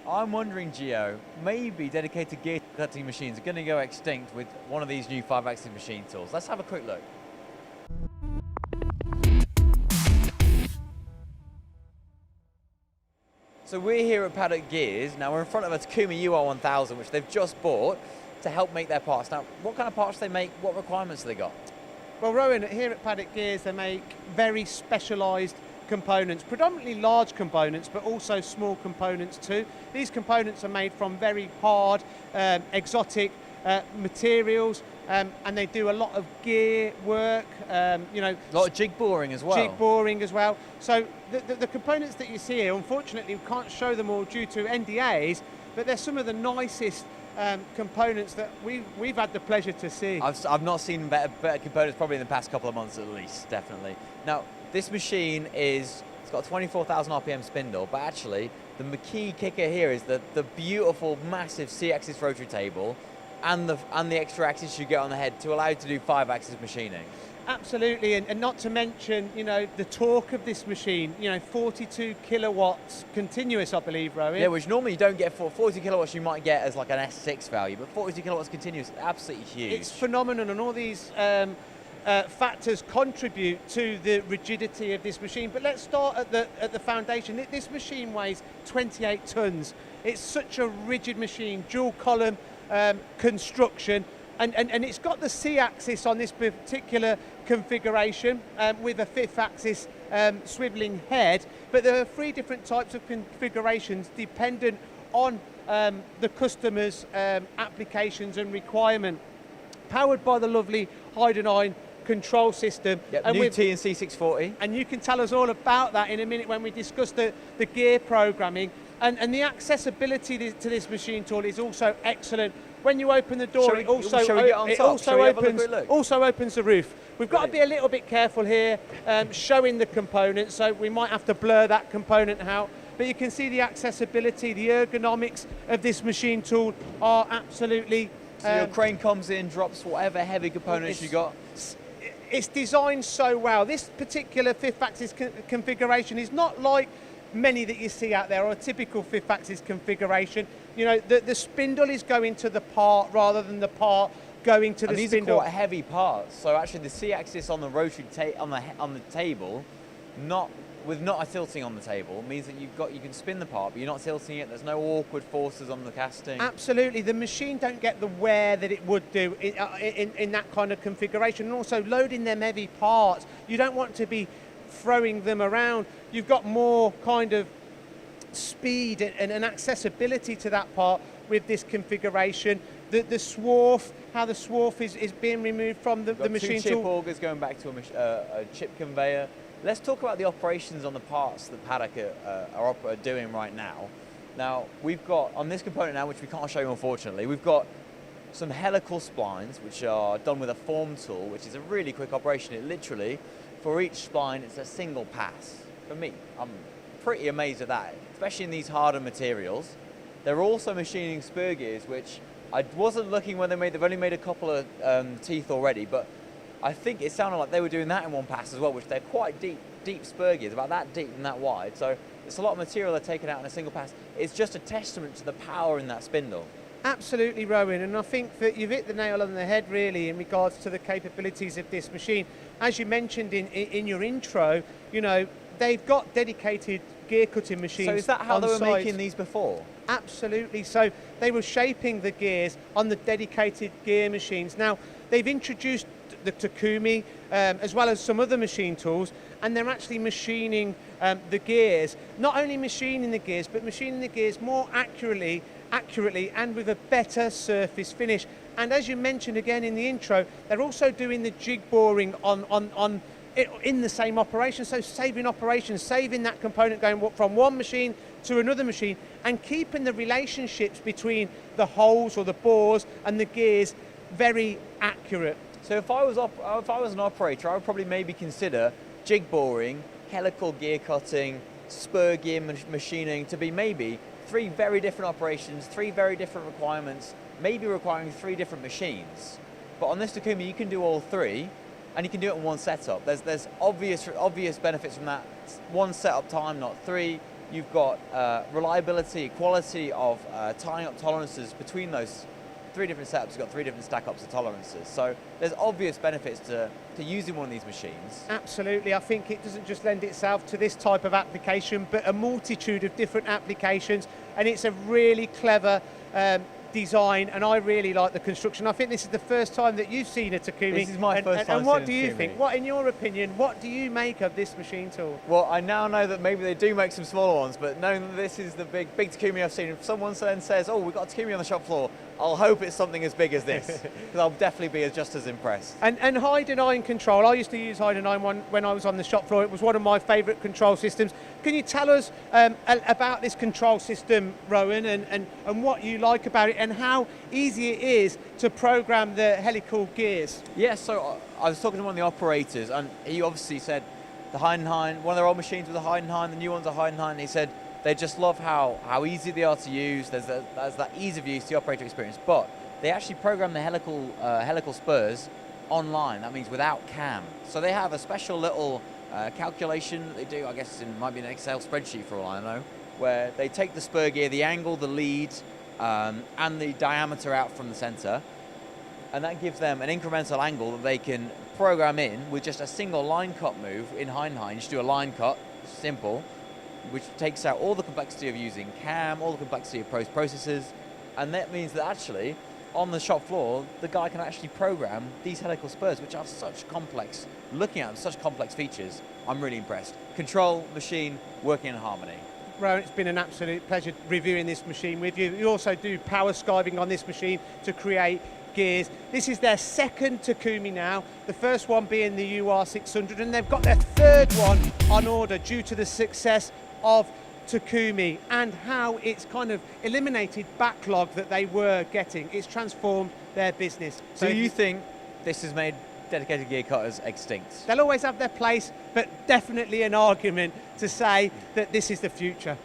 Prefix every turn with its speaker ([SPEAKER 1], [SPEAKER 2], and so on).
[SPEAKER 1] I'm wondering, Gio, maybe dedicated gear cutting machines are going to go extinct with one of these new 5-axis machine tools. Let's have a quick look. So we're here at Paddock Gears. Now we're in front of a Takumi UR-1000, which they've just bought to help make their parts. Now, what kind of parts do they make? What requirements have they got?
[SPEAKER 2] Well, Rowan, here at Paddock Gears, they make very specialised components, predominantly large components, but also small components too. These components are made from very hard, exotic materials, and they do a lot of gear work, you know.
[SPEAKER 1] A lot of jig boring as well.
[SPEAKER 2] Jig boring as well. So the components that you see here, unfortunately, we can't show them all due to NDAs, but they're some of the nicest components that we've had the pleasure to see.
[SPEAKER 1] I've not seen better components probably in the past couple of months at least, definitely. Now, this machine it's got a 24,000 RPM spindle, but actually the key kicker here is the beautiful, massive C-axis rotary table and the extra axis you get on the head to allow you to do 5-axis machining.
[SPEAKER 2] Absolutely, and not to mention, you know, the torque of this machine, you know, 42 kilowatts continuous, I believe, Rowan.
[SPEAKER 1] Yeah, which normally you don't get. For 40 kilowatts you might get as like an S6 value, but 42 kilowatts continuous, absolutely huge.
[SPEAKER 2] It's phenomenal, and all these factors contribute to the rigidity of this machine. But let's start at the foundation. This machine weighs 28 tons. It's such a rigid machine, dual column construction. And it's got the C-axis on this particular configuration with a 5th axis swiveling head, but there are 3 different types of configurations dependent on the customer's applications and requirement. Powered by the lovely Heidenhain control system.
[SPEAKER 1] Yep, and new TNC 640.
[SPEAKER 2] And you can tell us all about that in a minute when we discuss the gear programming. And the accessibility to this machine tool is also excellent. When you open the door, it also opens the roof. We've got to be a little bit careful here showing the components, so we might have to blur that component out. But you can see the accessibility, the ergonomics of this machine tool are absolutely...
[SPEAKER 1] So your crane comes in, drops whatever heavy components you got.
[SPEAKER 2] It's designed so well. This particular 5th axis configuration is not like many that you see out there, or a typical 5th axis configuration. You know, the spindle is going to the part rather than the part going to the spindle.
[SPEAKER 1] These are quite heavy parts, so actually the C-axis on the rotary on the table, with not a tilting on the table, means that you can spin the part, but you're not tilting it. There's no awkward forces on the casting.
[SPEAKER 2] Absolutely, the machine don't get the wear that it would do in that kind of configuration. And also loading them heavy parts, you don't want to be throwing them around. You've got more kind of speed and accessibility to that part with this configuration. The swarf, how the swarf is being removed from the machine tool.
[SPEAKER 1] 2 chip augers going back to a chip conveyor. Let's talk about the operations on the parts that Paddock are doing right now. Now, we've got, on this component now, which we can't show you unfortunately, we've got some helical splines, which are done with a form tool, which is a really quick operation. It literally, for each spline, it's a single pass. For me, I'm pretty amazed at that, especially in these harder materials. They're also machining spur gears, which I wasn't looking when they've only made a couple of teeth already, but I think it sounded like they were doing that in one pass as well, which they're quite deep spur gears, about that deep and that wide. So it's a lot of material they're taking out in a single pass. It's just a testament to the power in that spindle.
[SPEAKER 2] Absolutely, Rowan, and I think that you've hit the nail on the head really in regards to the capabilities of this machine. As you mentioned in your intro, you know, they've got dedicated gear cutting machines.
[SPEAKER 1] So is that how they were making these before?
[SPEAKER 2] Absolutely. So they were shaping the gears on the dedicated gear machines. Now, they've introduced the Takumi as well as some other machine tools, and they're actually machining the gears. Not only machining the gears, but machining the gears more accurately and with a better surface finish. And as you mentioned again in the intro, they're also doing the jig boring in the same operation, so saving operations, saving that component going from one machine to another machine, and keeping the relationships between the holes or the bores and the gears very accurate.
[SPEAKER 1] So if I was an operator, I would probably maybe consider jig boring, helical gear cutting, spur gear machining to be maybe 3 very different operations, 3 very different requirements, maybe requiring 3 different machines. But on this Takumi, you can do all 3, and you can do it in one setup. There's obvious benefits from that. 1 setup time, not 3. you've got reliability, quality of tying up tolerances between those 3 different setups. You've got 3 different stack-ups of tolerances. So there's obvious benefits to using one of these machines.
[SPEAKER 2] Absolutely. I think it doesn't just lend itself to this type of application, but a multitude of different applications. And it's a really clever design, and I really like the construction. I think this is the first time that you've seen a Takumi.
[SPEAKER 1] This is my first time
[SPEAKER 2] And what do
[SPEAKER 1] seeing a
[SPEAKER 2] you
[SPEAKER 1] Takumi.
[SPEAKER 2] think? What, in your opinion, what do you make of this machine tool?
[SPEAKER 1] Well, I now know that maybe they do make some smaller ones, but knowing that this is the big Takumi I've seen, if someone then says, oh, we've got a Takumi on the shop floor, I'll hope it's something as big as this, because I'll definitely be just as impressed.
[SPEAKER 2] And hide and iron control. I used to use hide and iron when I was on the shop floor. It was one of my favourite control systems. Can you tell us about this control system, Rowan, and what you like about it, and how easy it is to program the helical gears?
[SPEAKER 1] Yeah, so I was talking to one of the operators, and he obviously said the Heidenhain, one of their old machines was a Heidenhain, the new one's a Heidenhain, and he said they just love how easy they are to use. There's that ease of use, the operator experience, but they actually program the helical spurs online. That means without cam. So they have a special little calculation that they do, I guess it might be an Excel spreadsheet for all I know, where they take the spur gear, the angle, the lead, and the diameter out from the center, and that gives them an incremental angle that they can program in with just a single line cut move. In Heidenhain, you just do a line cut, simple, which takes out all the complexity of using cam, all the complexity of processes, and that means that actually on the shop floor the guy can actually program these helical spurs, which are such complex, looking at them, such complex features. I'm really impressed. Control, machine, working in harmony.
[SPEAKER 2] Rowan, it's been an absolute pleasure reviewing this machine with you. You also do power skiving on this machine to create gears. This is their second Takumi now, the first one being the UR600, and they've got their third one on order due to the success of Takumi and how it's kind of eliminated backlog that they were getting. It's transformed their business.
[SPEAKER 1] So you think this has made dedicated gear cutters extinct?
[SPEAKER 2] They'll always have their place, but definitely an argument to say that this is the future.